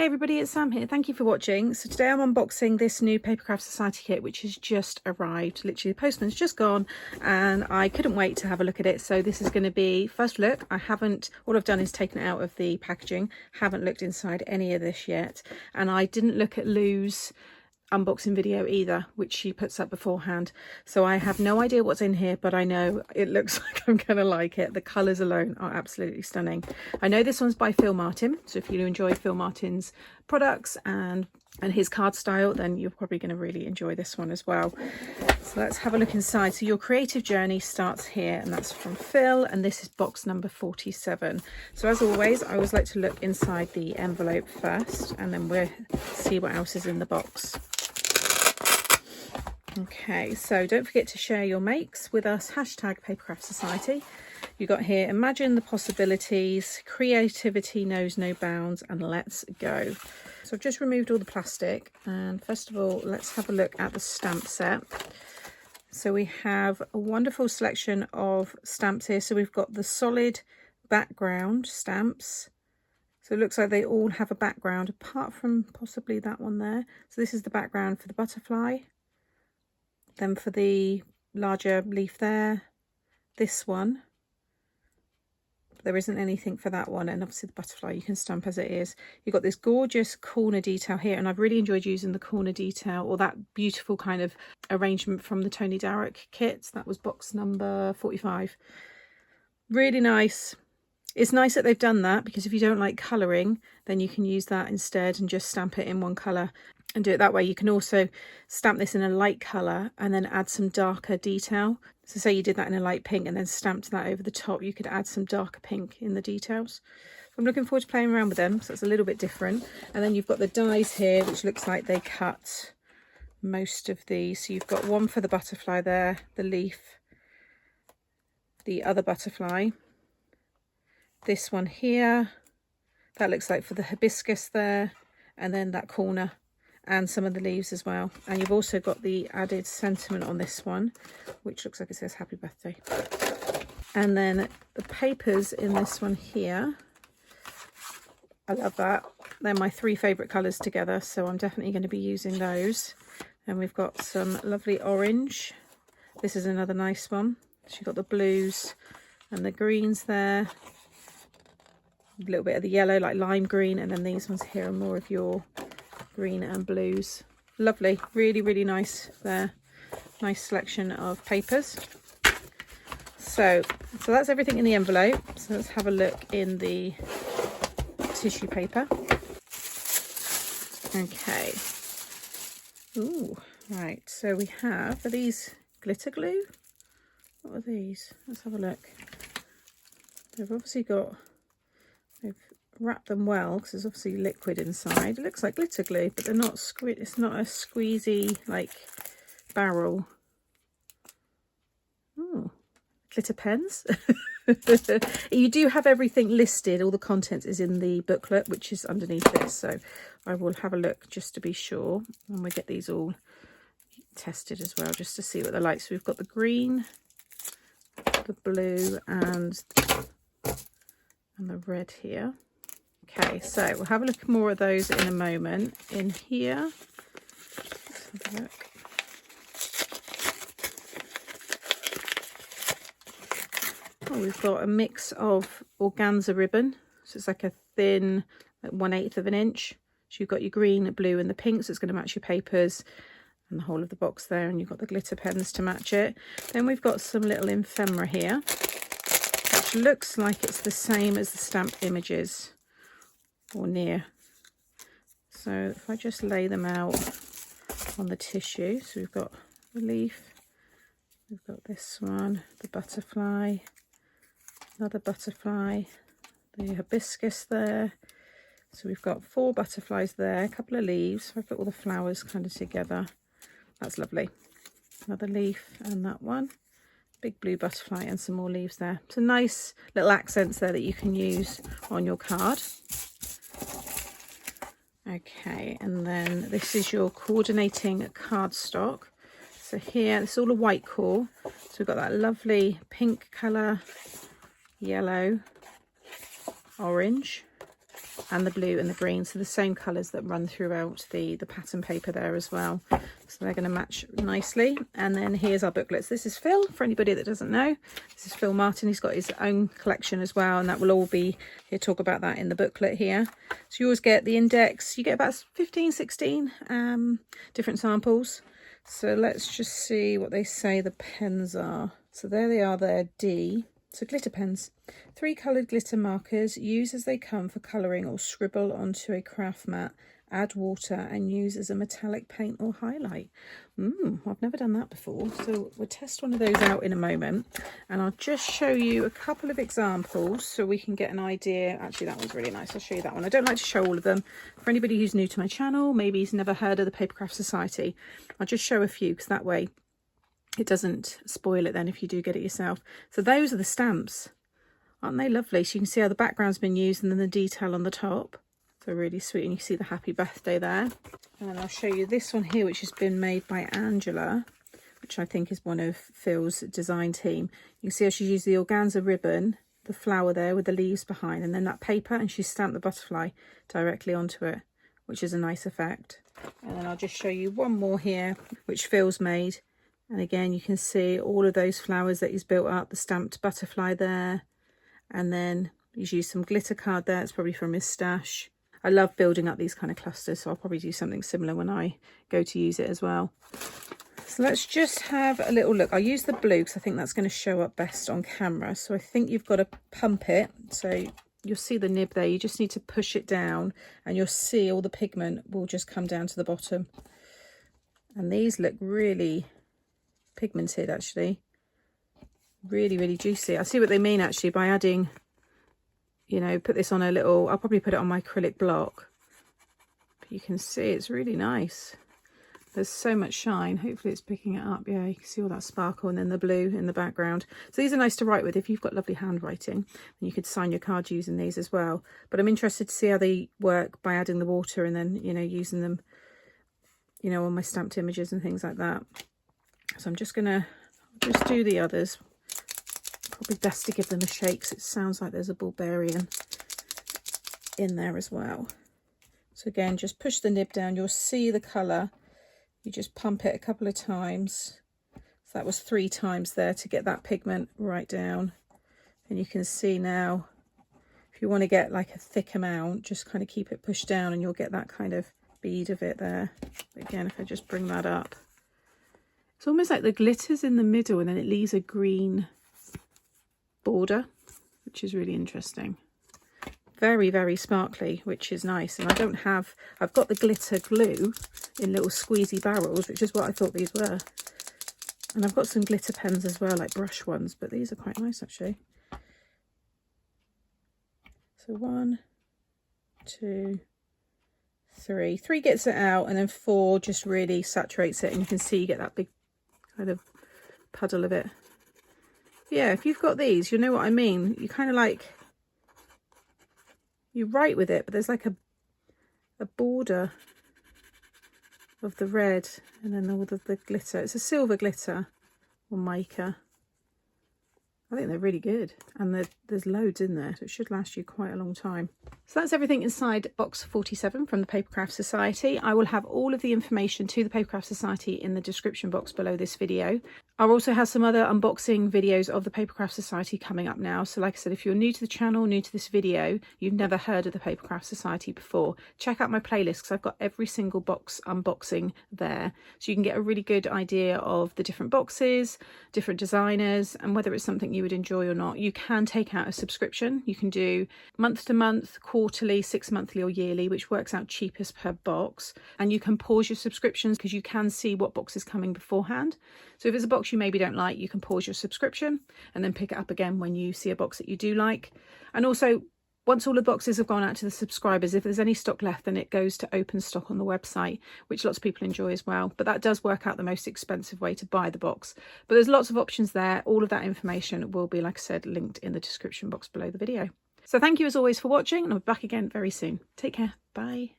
Hey everybody, it's Sam here. Thank you for watching. So today I'm unboxing this new Papercraft Society Kit, which has just arrived. Literally the postman's just gone and I couldn't wait to have a look at it. So this is going to be first look. All I've done is taken it out of the packaging. Haven't looked inside any of this yet. And I didn't look at Lou's unboxing video either, which she puts up beforehand, so I have no idea what's in here, but I know it looks like I'm gonna like it. The colors alone are absolutely stunning. I know this one's by Phil Martin, so if you enjoy Phil Martin's products and his card style, then you're probably going to really enjoy this one as well. So let's have a look inside. So your creative journey starts here, and that's from Phil, and this is box number 47. So as always, I always like to look inside the envelope first, and then we'll see what else is in the box. Okay, so don't forget to share your makes with us, hashtag Papercraft Society. You got here, imagine the possibilities, creativity knows no bounds, and let's go. So I've just removed all the plastic, and first of all, let's have a look at the stamp set. So we have a wonderful selection of stamps here. So we've got the solid background stamps. So it looks like they all have a background, apart from possibly that one there. So this is the background for the butterfly. Then for the larger leaf there, this one, there isn't anything for that one, and obviously the butterfly you can stamp as it is. You've got this gorgeous corner detail here, and I've really enjoyed using the corner detail, or that beautiful kind of arrangement from the Tony Darroch kit. That was box number 45. Really nice. It's nice that they've done that, because if you don't like colouring, then you can use that instead and just stamp it in one colour and do it that way. You can also stamp this in a light colour and then add some darker detail. So say you did that in a light pink and then stamped that over the top, you could add some darker pink in the details. So I'm looking forward to playing around with them, so it's a little bit different. And then you've got the dies here, which looks like they cut most of these. So you've got one for the butterfly there, the leaf, the other butterfly, this one here, that looks like for the hibiscus there, and then that corner and some of the leaves as well. And you've also got the added sentiment on this one, which looks like it says happy birthday. And then the papers in this one here, I love that. They're my three favourite colours together, so I'm definitely going to be using those. And we've got some lovely orange. This is another nice one. So you've got the blues and the greens there. A little bit of the yellow, like lime green, and then these ones here are more of your green and blues. Lovely, really, really nice there. Nice selection of papers. So that's everything in the envelope. So let's have a look in the tissue paper. Okay. Ooh, right. So we have, are these glitter glue? What are these? Let's have a look. They've obviously got, they've wrapped them well, because there's obviously liquid inside. It looks like glitter glue, but they're not it's not a squeezy like barrel. Oh, glitter pens. You do have everything listed, all the content is in the booklet, which is underneath this, so I will have a look just to be sure, and we get these all tested as well, just to see what they're like. So we've got the green, the blue, and the red here. Okay, so we'll have a look more at those in a moment. In here, let's have a look. Oh, we've got a mix of organza ribbon, so it's like a thin, like 1/8 of an inch. So you've got your green, blue, and the pink, so it's going to match your papers and the whole of the box there, and you've got the glitter pens to match it. Then we've got some little ephemera here, which looks like it's the same as the stamped images, or near. So if I just lay them out on the tissue, so we've got the leaf, we've got this one, the butterfly, another butterfly, the hibiscus there. So we've got 4 butterflies there, a couple of leaves. I've put all the flowers kind of together. That's lovely. Another leaf, and that one. Big blue butterfly and some more leaves there. So nice little accents there that you can use on your card. Okay, and then this is your coordinating cardstock. So here, it's all a white core. So we've got that lovely pink colour, yellow, orange, and the blue and the green, so the same colours that run throughout the pattern paper there as well. So they're going to match nicely. And then here's our booklets. This is Phil, for anybody that doesn't know. This is Phil Martin. He's got his own collection as well, and that will all be, he'll talk about that in the booklet here. So you always get the index, you get about 15, 16 different samples. So let's just see what they say the pens are. So there they are there, D. So glitter pens, 3 coloured glitter markers, use as they come for colouring or scribble onto a craft mat, add water and use as a metallic paint or highlight. I've never done that before, so we'll test one of those out in a moment, and I'll just show you a couple of examples so we can get an idea. Actually, that was really nice. I'll show you that one. I don't like to show all of them. For anybody who's new to my channel, maybe he's never heard of the Papercraft Society, I'll just show a few, because that way it doesn't spoil it then if you do get it yourself. So those are the stamps. Aren't they lovely? So you can see how the background's been used and then the detail on the top. So really sweet, and you can see the happy birthday there. And then I'll show you this one here, which has been made by Angela, which I think is one of Phil's design team. You can see how she's used the organza ribbon, the flower there with the leaves behind, and then that paper, and she's stamped the butterfly directly onto it, which is a nice effect. And then I'll just show you one more here, which Phil's made. And again, you can see all of those flowers that he's built up, the stamped butterfly there. And then he's used some glitter card there. It's probably from his stash. I love building up these kind of clusters, so I'll probably do something similar when I go to use it as well. So let's just have a little look. I'll use the blue because I think that's going to show up best on camera. So I think you've got to pump it. So you'll see the nib there. You just need to push it down and you'll see all the pigment will just come down to the bottom. And these look really pigmented, actually. Really, really juicy. I see what they mean actually by adding, you know, put this on a little, I'll probably put it on my acrylic block. But you can see it's really nice. There's so much shine. Hopefully it's picking it up. Yeah, you can see all that sparkle, and then the blue in the background. So these are nice to write with if you've got lovely handwriting, and you could sign your cards using these as well. But I'm interested to see how they work by adding the water and then, you know, using them, you know, on my stamped images and things like that. So I'm just gonna just do the others. Probably best to give them a shake because it sounds like there's a bulbarian in there as well. So again, just push the nib down. You'll see the colour. You just pump it a couple of times. So that was 3 times there to get that pigment right down. And you can see now, if you want to get like a thick amount, just kind of keep it pushed down and you'll get that kind of bead of it there. Again, if I just bring that up. It's almost like the glitter's in the middle and then it leaves a green border, which is really interesting. Very, very sparkly, which is nice. And I've got the glitter glue in little squeezy barrels, which is what I thought these were. And I've got some glitter pens as well, like brush ones, but these are quite nice actually. So 1, 2, 3. 3 gets it out, and then 4 just really saturates it, and you can see you get that big kind of puddle of it. Yeah, if you've got these, you know what I mean. You kind of like, you write with it, but there's like a border of the red and then all of the glitter. It's a silver glitter or mica. I think they're really good, and there's loads in there, so it should last you quite a long time. So that's everything inside box 47 from the Papercraft Society. I will have all of the information to the Papercraft Society in the description box below this video. I'll also have some other unboxing videos of the Papercraft Society coming up now. So like I said, if you're new to the channel, new to this video, you've never heard of the Papercraft Society before, check out my playlist because I've got every single box unboxing there. So you can get a really good idea of the different boxes, different designers, and whether it's something you would enjoy or not. You can take out a subscription. You can do month to month, quarterly, 6 monthly or yearly, which works out cheapest per box. And you can pause your subscriptions because you can see what box is coming beforehand. So if it's a box you maybe don't like, you can pause your subscription and then pick it up again when you see a box that you do like. And also, once all the boxes have gone out to the subscribers, if there's any stock left, then it goes to open stock on the website, which lots of people enjoy as well. But that does work out the most expensive way to buy the box. But there's lots of options there. All of that information will be, like I said, linked in the description box below the video. So thank you as always for watching, and I'll be back again very soon. Take care. Bye.